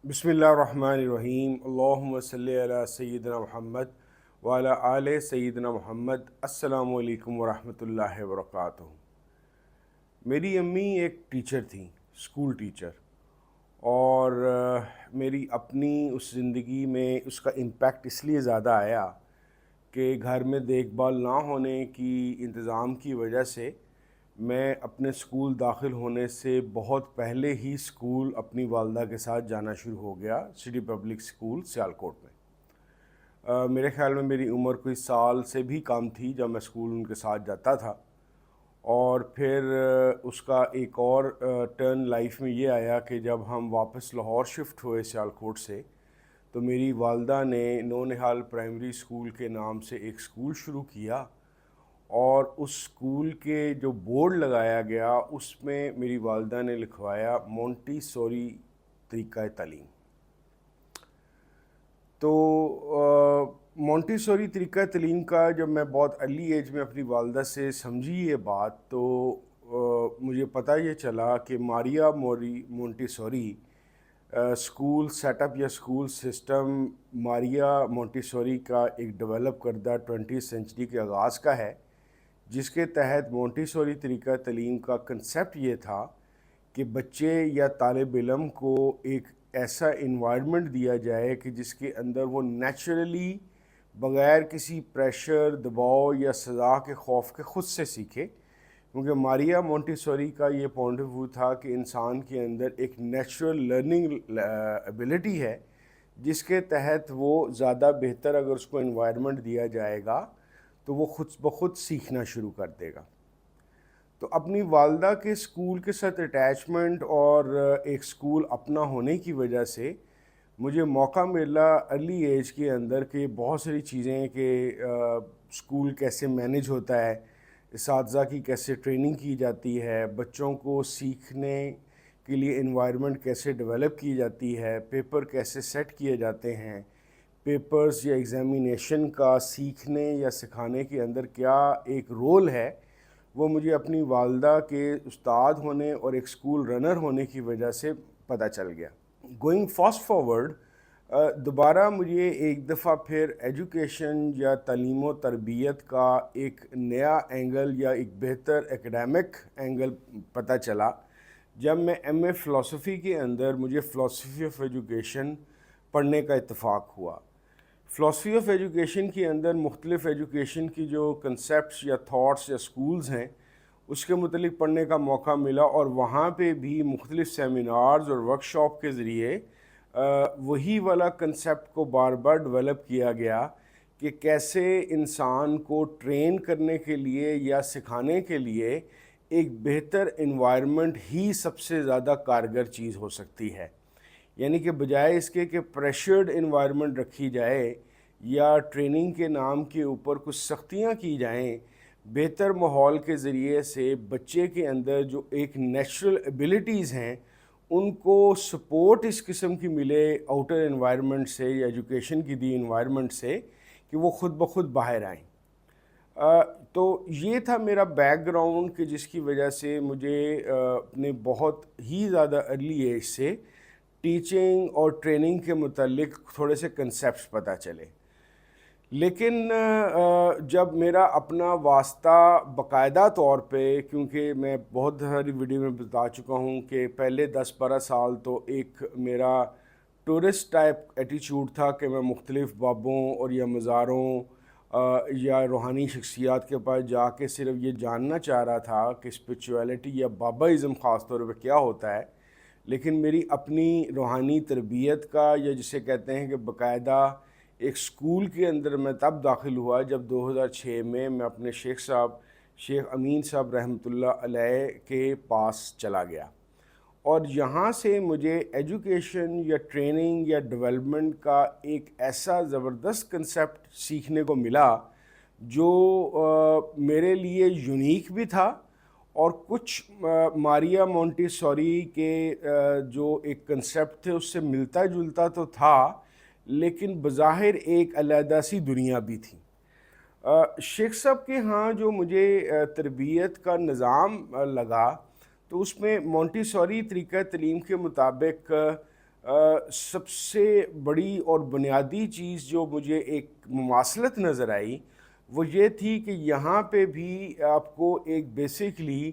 بسم اللہ الرحمن الرحیم، اللہم صلی علی سیدنا محمد وعلی آل سیدنا محمد۔ السلام علیکم ورحمۃ اللہ وبرکاتہ۔ میری امی ایک ٹیچر تھیں، اسکول ٹیچر، اور میری اپنی اس زندگی میں اس کا امپیکٹ اس لیے زیادہ آیا کہ گھر میں دیکھ بھال نہ ہونے کی انتظام کی وجہ سے میں اپنے اسکول داخل ہونے سے بہت پہلے ہی اسکول اپنی والدہ کے ساتھ جانا شروع ہو گیا، سٹی پبلک اسکول سیالکوٹ میں۔ میرے خیال میں میری عمر کوئی سال سے بھی کم تھی جب میں اسکول ان کے ساتھ جاتا تھا، اور پھر اس کا ایک اور ٹرن لائف میں یہ آیا کہ جب ہم واپس لاہور شفٹ ہوئے سیالکوٹ سے، تو میری والدہ نے نونہال پرائمری اسکول کے نام سے ایک اسکول شروع کیا، اور اس اسکول کے جو بورڈ لگایا گیا اس میں میری والدہ نے لکھوایا مونٹی سوری طریقہ تعلیم۔ تو مونٹی سوری طریقہ تعلیم کا جب میں بہت ارلی ایج میں اپنی والدہ سے سمجھی یہ بات، تو مجھے پتہ یہ چلا کہ Maria Montessori school set up یا school system Maria Montessori کا ایک ڈیولپ کردہ 20 سینچری کے آغاز کا ہے، جس کے تحت مونٹی سوری طریقہ تعلیم کا کنسیپٹ یہ تھا کہ بچے یا طالب علم کو ایک ایسا انوائرمنٹ دیا جائے کہ جس کے اندر وہ نیچرلی بغیر کسی پریشر، دباؤ یا سزا کے خوف کے خود سے سیکھے، کیونکہ ماریا مونٹی سوری کا یہ پوائنٹ آف ویو تھا کہ انسان کے اندر ایک نیچرل لرننگ ایبلٹی ہے، جس کے تحت وہ زیادہ بہتر اگر اس کو انوائرمنٹ دیا جائے گا تو وہ خود بخود سیکھنا شروع کر دے گا۔ تو اپنی والدہ کے اسکول کے ساتھ اٹیچمنٹ اور ایک اسکول اپنا ہونے کی وجہ سے مجھے موقع ملا ارلی ایج کے اندر کہ بہت ساری چیزیں کہ اسکول کیسے مینیج ہوتا ہے، اساتذہ کی کیسے ٹریننگ کی جاتی ہے، بچوں کو سیکھنے کے لیے انوائرمنٹ کیسے ڈیولپ کی جاتی ہے، پیپر کیسے سیٹ کیے جاتے ہیں، پیپرز یا ایگزامینیشن کا سیکھنے یا سکھانے کے اندر کیا ایک رول ہے، وہ مجھے اپنی والدہ کے استاد ہونے اور ایک اسکول رنر ہونے کی وجہ سے پتہ چل گیا۔ گوئنگ فاسٹ فارورڈ، دوبارہ مجھے ایک دفعہ پھر ایجوکیشن یا تعلیم و تربیت کا ایک نیا اینگل یا ایک بہتر ایکڈیمک اینگل پتہ چلا جب میں ایم اے فلسفی کے اندر مجھے فلسفی آف ایجوکیشن پڑھنے کا اتفاق ہوا۔ فلسفی آف ایجوکیشن کے اندر مختلف ایجوکیشن کی جو کنسیپٹس یا تھاٹس یا سکولز ہیں اس کے متعلق پڑھنے کا موقع ملا، اور وہاں پہ بھی مختلف سیمینارز اور ورکشاپ کے ذریعے وہی والا کنسیپٹ کو بار بار ڈیولپ کیا گیا کہ کیسے انسان کو ٹرین کرنے کے لیے یا سکھانے کے لیے ایک بہتر انوائرمنٹ ہی سب سے زیادہ کارگر چیز ہو سکتی ہے، یعنی کہ بجائے اس کے کہ پریشرڈ انوائرمنٹ رکھی جائے یا ٹریننگ کے نام کے اوپر کچھ سختیاں کی جائیں، بہتر ماحول کے ذریعے سے بچے کے اندر جو ایک نیچرل ایبلٹیز ہیں ان کو سپورٹ اس قسم کی ملے آؤٹر انوائرمنٹ سے یا ایجوکیشن کی دی انوائرمنٹ سے کہ وہ خود بخود باہر آئیں۔ تو یہ تھا میرا بیک گراؤنڈ کہ جس کی وجہ سے مجھے اپنے بہت ہی زیادہ ارلی ایج سے ٹیچنگ اور ٹریننگ کے متعلق تھوڑے سے کنسیپٹس پتہ چلے۔ لیکن جب میرا اپنا واسطہ باقاعدہ طور پہ، کیونکہ میں بہت ساری ویڈیو میں بتا چکا ہوں کہ پہلے 10-12 سال تو ایک میرا ٹورسٹ ٹائپ ایٹیچیوڈ تھا کہ میں مختلف بابوں اور یا مزاروں یا روحانی شخصیات کے پاس جا کے صرف یہ جاننا چاہ رہا تھا کہ اسپریچویلٹی یا باباازم خاص طور پہ کیا ہوتا ہے، لیکن میری اپنی روحانی تربیت کا یا جسے کہتے ہیں کہ باقاعدہ ایک اسکول کے اندر میں تب داخل ہوا جب 2006 میں اپنے شیخ امین صاحب رحمۃ اللہ علیہ کے پاس چلا گیا، اور یہاں سے مجھے ایجوکیشن یا ٹریننگ یا ڈیولپمنٹ کا ایک ایسا زبردست کنسیپٹ سیکھنے کو ملا جو میرے لیے یونیک بھی تھا، اور کچھ ماریا مونٹی سوری کے جو ایک کنسیپٹ تھے اس سے ملتا جلتا تو تھا، لیکن بظاہر ایک علیحدہ سی دنیا بھی تھی۔ شیخ صاحب کے ہاں جو مجھے تربیت کا نظام لگا تو اس میں مونٹی سوری طریقہ تعلیم کے مطابق سب سے بڑی اور بنیادی چیز جو مجھے ایک مماثلت نظر آئی وہ یہ تھی کہ یہاں پہ بھی آپ کو ایک بیسکلی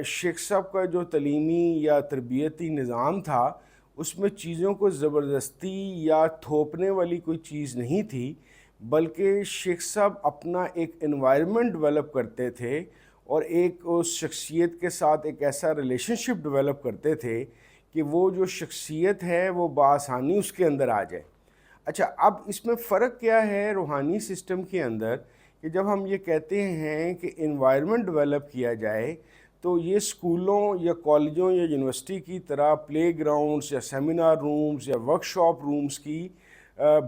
شیخ صاحب کا جو تعلیمی یا تربیتی نظام تھا اس میں چیزوں کو زبردستی یا تھوپنے والی کوئی چیز نہیں تھی، بلکہ شیخ صاحب اپنا ایک انوائرمنٹ ڈیولپ کرتے تھے اور ایک اس شخصیت کے ساتھ ایک ایسا ریلیشن شپ ڈیولپ کرتے تھے کہ وہ جو شخصیت ہے وہ بآسانی اس کے اندر آ جائے۔ اچھا، اب اس میں فرق کیا ہے روحانی سسٹم کے اندر کہ جب ہم یہ کہتے ہیں کہ انوائرمنٹ ڈیولپ کیا جائے تو یہ اسکولوں یا کالجوں یا یونیورسٹی کی طرح پلے گراؤنڈز یا سیمینار رومز یا ورک شاپ رومز کی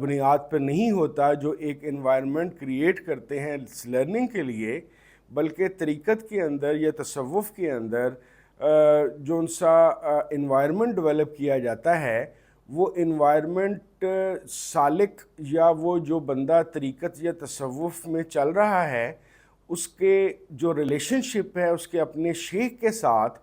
بنیاد پر نہیں ہوتا جو ایک انوائرمنٹ کریٹ کرتے ہیں لرننگ کے لیے، بلکہ طریقت کے اندر یا تصوف کے اندر جو ان سا انوائرمنٹ ڈیولپ کیا جاتا ہے وہ انوائرمنٹ سالک یا وہ جو بندہ طریقت یا تصوف میں چل رہا ہے اس کے جو ریلیشن شپ ہے اس کے اپنے شیخ کے ساتھ،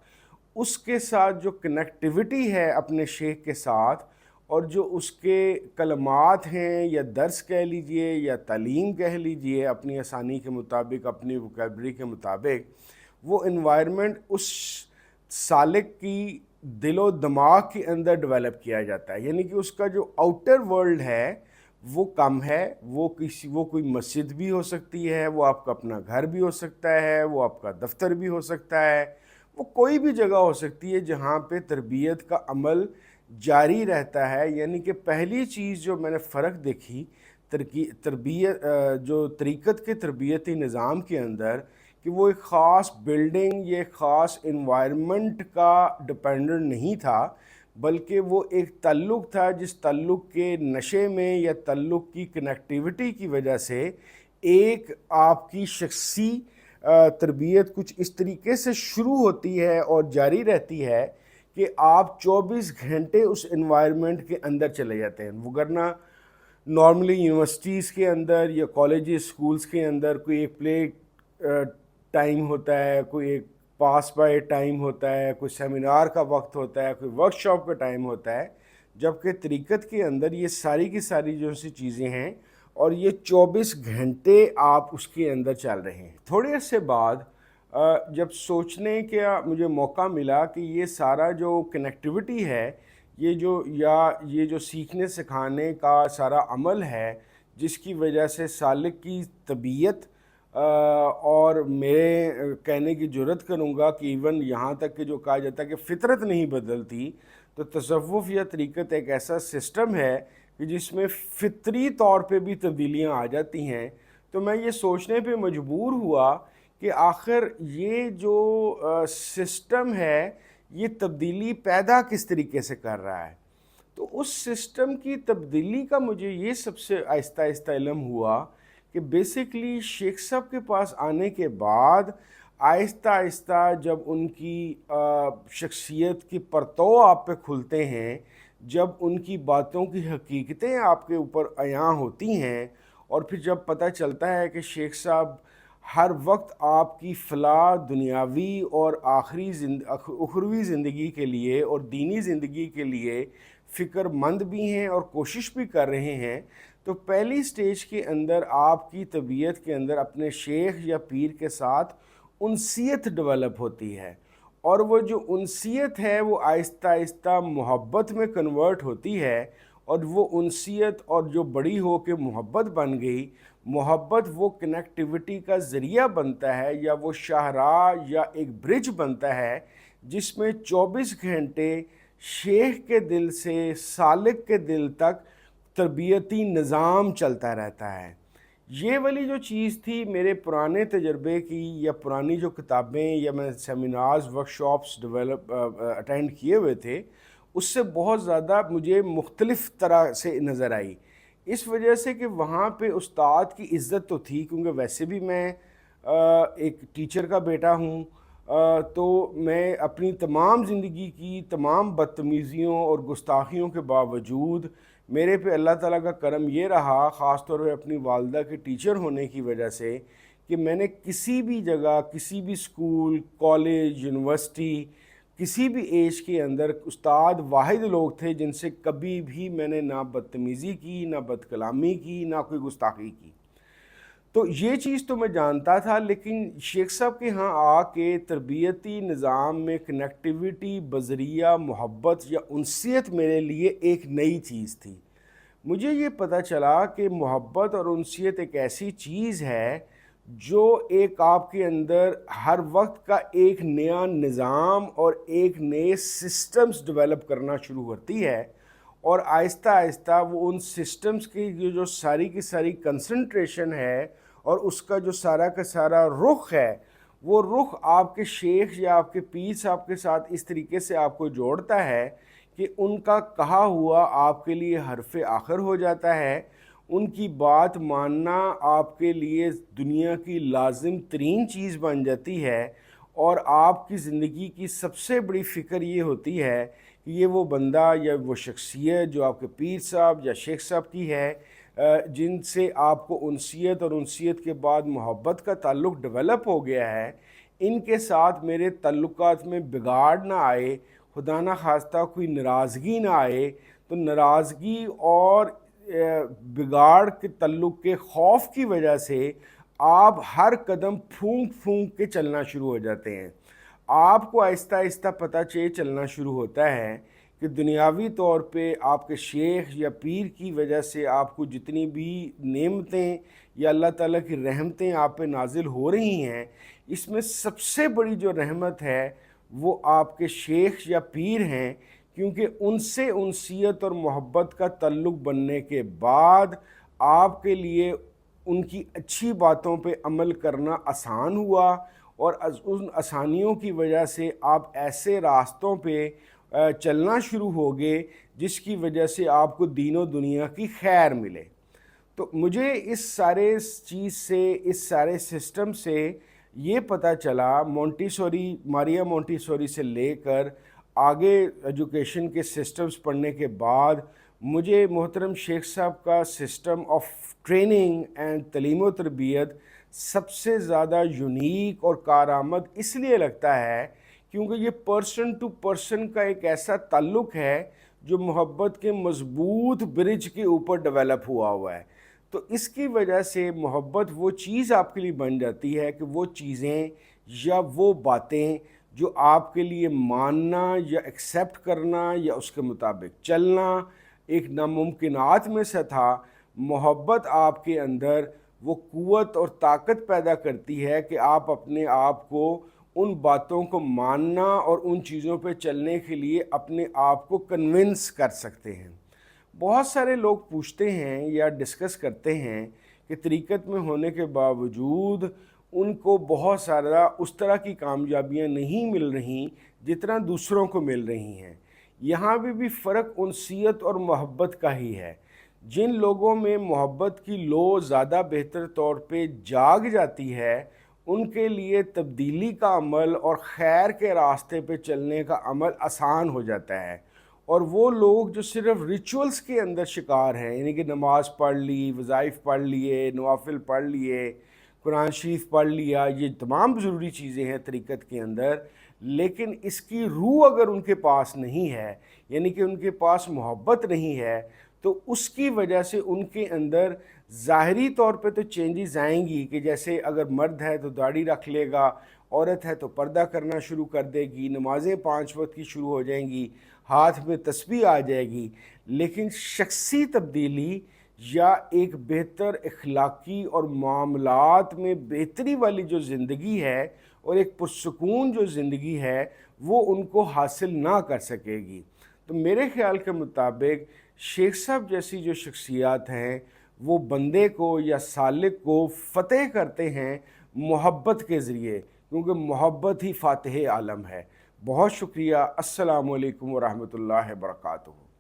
اس کے ساتھ جو کنیکٹیوٹی ہے اپنے شیخ کے ساتھ، اور جو اس کے کلمات ہیں یا درس کہہ لیجئے یا تعلیم کہہ لیجئے اپنی آسانی کے مطابق، اپنی ووکیبلری کے مطابق، وہ انوائرمنٹ اس سالک کی دل و دماغ کے اندر ڈیولپ کیا جاتا ہے، یعنی کہ اس کا جو آؤٹر ورلڈ ہے وہ کم ہے، وہ کوئی مسجد بھی ہو سکتی ہے، وہ آپ کا اپنا گھر بھی ہو سکتا ہے، وہ آپ کا دفتر بھی ہو سکتا ہے، وہ کوئی بھی جگہ ہو سکتی ہے جہاں پہ تربیت کا عمل جاری رہتا ہے۔ یعنی کہ پہلی چیز جو میں نے فرق دیکھی تربیت جو طریقت کے تربیتی نظام کے اندر کہ وہ ایک خاص بلڈنگ یا ایک خاص انوائرمنٹ کا ڈپینڈنٹ نہیں تھا، بلکہ وہ ایک تعلق تھا جس تعلق کے نشے میں یا تعلق کی کنیکٹیوٹی کی وجہ سے ایک آپ کی شخصی تربیت کچھ اس طریقے سے شروع ہوتی ہے اور جاری رہتی ہے کہ آپ 24 گھنٹے اس انوائرمنٹ کے اندر چلے جاتے ہیں۔ وگرنہ نارملی یونیورسٹیز کے اندر یا کالجز اسکولز کے اندر کوئی ایک پلے ٹائم ہوتا ہے، کوئی ایک پاس بائی ٹائم ہوتا ہے، کوئی سیمینار کا وقت ہوتا ہے، کوئی ورک شاپ کا ٹائم ہوتا ہے، جبکہ طریقت کے اندر یہ ساری کی ساری جو سی چیزیں ہیں اور یہ 24 گھنٹے آپ اس کے اندر چل رہے ہیں۔ تھوڑے عرصے بعد جب سوچنے کا مجھے موقع ملا کہ یہ سارا جو کنیکٹیوٹی ہے، یہ جو سیکھنے سکھانے کا سارا عمل ہے جس کی وجہ سے سالک کی طبیعت اور میرے کہنے کی جرات کروں گا کہ ایون یہاں تک کہ جو کہا جاتا ہے کہ فطرت نہیں بدلتی، تو تصوف یا طریقت ایک ایسا سسٹم ہے کہ جس میں فطری طور پہ بھی تبدیلیاں آ جاتی ہیں۔ تو میں یہ سوچنے پہ مجبور ہوا کہ آخر یہ جو سسٹم ہے یہ تبدیلی پیدا کس طریقے سے کر رہا ہے۔ تو اس سسٹم کی تبدیلی کا مجھے یہ سب سے آہستہ آہستہ علم ہوا کہ بیسکلی شیخ صاحب کے پاس آنے کے بعد آہستہ آہستہ جب ان کی شخصیت کی پرتو آپ پہ کھلتے ہیں، جب ان کی باتوں کی حقیقتیں آپ کے اوپر عیاں ہوتی ہیں، اور پھر جب پتہ چلتا ہے کہ شیخ صاحب ہر وقت آپ کی فلاح دنیاوی اور اخروی زندگی کے لیے اور دینی زندگی کے لیے فکر مند بھی ہیں اور کوشش بھی کر رہے ہیں، تو پہلی سٹیج کے اندر آپ کی طبیعت کے اندر اپنے شیخ یا پیر کے ساتھ انسیت ڈیولپ ہوتی ہے، اور وہ جو انسیت ہے وہ آہستہ آہستہ محبت میں کنورٹ ہوتی ہے، اور وہ انسیت اور جو بڑی ہو کے محبت بن گئی، محبت وہ کنیکٹیوٹی کا ذریعہ بنتا ہے یا وہ شاہراہ یا ایک برج بنتا ہے جس میں 24 گھنٹے شیخ کے دل سے سالک کے دل تک تربیتی نظام چلتا رہتا ہے۔ یہ والی جو چیز تھی میرے پرانے تجربے کی یا پرانی جو کتابیں یا میں سیمینارز ورک شاپس اٹینڈ کیے ہوئے تھے اس سے بہت زیادہ مجھے مختلف طرح سے نظر آئی، اس وجہ سے کہ وہاں پہ استاد کی عزت تو تھی، کیونکہ ویسے بھی میں ایک ٹیچر کا بیٹا ہوں، تو میں اپنی تمام زندگی کی تمام بدتمیزیوں اور گستاخیوں کے باوجود میرے پہ اللہ تعالیٰ کا کرم یہ رہا، خاص طور پہ اپنی والدہ کے ٹیچر ہونے کی وجہ سے، کہ میں نے کسی بھی جگہ، کسی بھی اسکول، کالج، یونیورسٹی، کسی بھی ایج کے اندر استاد واحد لوگ تھے جن سے کبھی بھی میں نے نہ بدتمیزی کی، نہ بد کلامی کی، نہ کوئی گستاخی کی. تو یہ چیز تو میں جانتا تھا، لیکن شیخ صاحب کے ہاں آ کے تربیتی نظام میں کنیکٹیویٹی بذریعہ محبت یا انسیت میرے لیے ایک نئی چیز تھی. مجھے یہ پتہ چلا کہ محبت اور انسیت ایک ایسی چیز ہے جو ایک آپ کے اندر ہر وقت کا ایک نیا نظام اور ایک نئے سسٹمز ڈیولپ کرنا شروع کرتی ہے، اور آہستہ آہستہ وہ ان سسٹمز کی جو ساری کی ساری کنسنٹریشن ہے اور اس کا جو سارا کا سارا رخ ہے، وہ رخ آپ کے شیخ یا آپ کے پیر صاحب کے ساتھ اس طریقے سے آپ کو جوڑتا ہے کہ ان کا کہا ہوا آپ کے لیے حرف آخر ہو جاتا ہے. ان کی بات ماننا آپ کے لیے دنیا کی لازم ترین چیز بن جاتی ہے، اور آپ کی زندگی کی سب سے بڑی فکر یہ ہوتی ہے کہ یہ وہ بندہ یا وہ شخصیت جو آپ کے پیر صاحب یا شیخ صاحب کی ہے، جن سے آپ کو انسیت اور انسیت کے بعد محبت کا تعلق ڈیولپ ہو گیا ہے، ان کے ساتھ میرے تعلقات میں بگاڑ نہ آئے، خدا نہ خواستہ کوئی ناراضگی نہ آئے. تو ناراضگی اور بگاڑ کے تعلق کے خوف کی وجہ سے آپ ہر قدم پھونک پھونک کے چلنا شروع ہو جاتے ہیں. آپ کو آہستہ آہستہ پتہ چلنا شروع ہوتا ہے کہ دنیاوی طور پہ آپ کے شیخ یا پیر کی وجہ سے آپ کو جتنی بھی نعمتیں یا اللہ تعالیٰ کی رحمتیں آپ پہ نازل ہو رہی ہیں، اس میں سب سے بڑی جو رحمت ہے وہ آپ کے شیخ یا پیر ہیں، کیونکہ ان سے انسیت اور محبت کا تعلق بننے کے بعد آپ کے لیے ان کی اچھی باتوں پہ عمل کرنا آسان ہوا، اور ان آسانیوں کی وجہ سے آپ ایسے راستوں پہ چلنا شروع ہو گئے جس کی وجہ سے آپ کو دین و دنیا کی خیر ملے. تو مجھے اس سارے چیز سے، اس سارے سسٹم سے یہ پتہ چلا، مونٹیسوری، ماریا مونٹیسوری سے لے کر آگے ایجوکیشن کے سسٹمز پڑھنے کے بعد مجھے محترم شیخ صاحب کا سسٹم آف ٹریننگ اینڈ تعلیم و تربیت سب سے زیادہ یونیک اور کارآمد اس لیے لگتا ہے کیونکہ یہ پرسن ٹو پرسن کا ایک ایسا تعلق ہے جو محبت کے مضبوط برج کے اوپر ڈیولپ ہوا ہے. تو اس کی وجہ سے محبت وہ چیز آپ کے لیے بن جاتی ہے کہ وہ چیزیں یا وہ باتیں جو آپ کے لیے ماننا یا ایکسیپٹ کرنا یا اس کے مطابق چلنا ایک ناممکنات میں سے تھا، محبت آپ کے اندر وہ قوت اور طاقت پیدا کرتی ہے کہ آپ اپنے آپ کو ان باتوں کو ماننا اور ان چیزوں پہ چلنے کے لیے اپنے آپ کو کنونس کر سکتے ہیں. بہت سارے لوگ پوچھتے ہیں یا ڈسکس کرتے ہیں کہ طریقت میں ہونے کے باوجود ان کو بہت سارا اس طرح کی کامیابیاں نہیں مل رہی جتنا دوسروں کو مل رہی ہیں. یہاں بھی فرق انسیت اور محبت کا ہی ہے. جن لوگوں میں محبت کی لو زیادہ بہتر طور پہ جاگ جاتی ہے، ان کے لیے تبدیلی کا عمل اور خیر کے راستے پہ چلنے کا عمل آسان ہو جاتا ہے. اور وہ لوگ جو صرف ریچولز کے اندر شکار ہیں، یعنی کہ نماز پڑھ لی، وظائف پڑھ لیے، نوافل پڑھ لیے، قرآن شریف پڑھ لیا، یہ تمام ضروری چیزیں ہیں طریقت کے اندر، لیکن اس کی روح اگر ان کے پاس نہیں ہے، یعنی کہ ان کے پاس محبت نہیں ہے، تو اس کی وجہ سے ان کے اندر ظاہری طور پہ تو چینجز آئیں گی کہ جیسے اگر مرد ہے تو داڑھی رکھ لے گا، عورت ہے تو پردہ کرنا شروع کر دے گی، نمازیں 5 وقت کی شروع ہو جائیں گی، ہاتھ میں تسبیح آ جائے گی، لیکن شخصی تبدیلی یا ایک بہتر اخلاقی اور معاملات میں بہتری والی جو زندگی ہے اور ایک پرسکون جو زندگی ہے وہ ان کو حاصل نہ کر سکے گی. تو میرے خیال کے مطابق شیخ صاحب جیسی جو شخصیات ہیں وہ بندے کو یا سالک کو فتح کرتے ہیں محبت کے ذریعے، کیونکہ محبت ہی فاتح عالم ہے. بہت شکریہ. السلام علیکم ورحمۃ اللہ وبرکاتہ.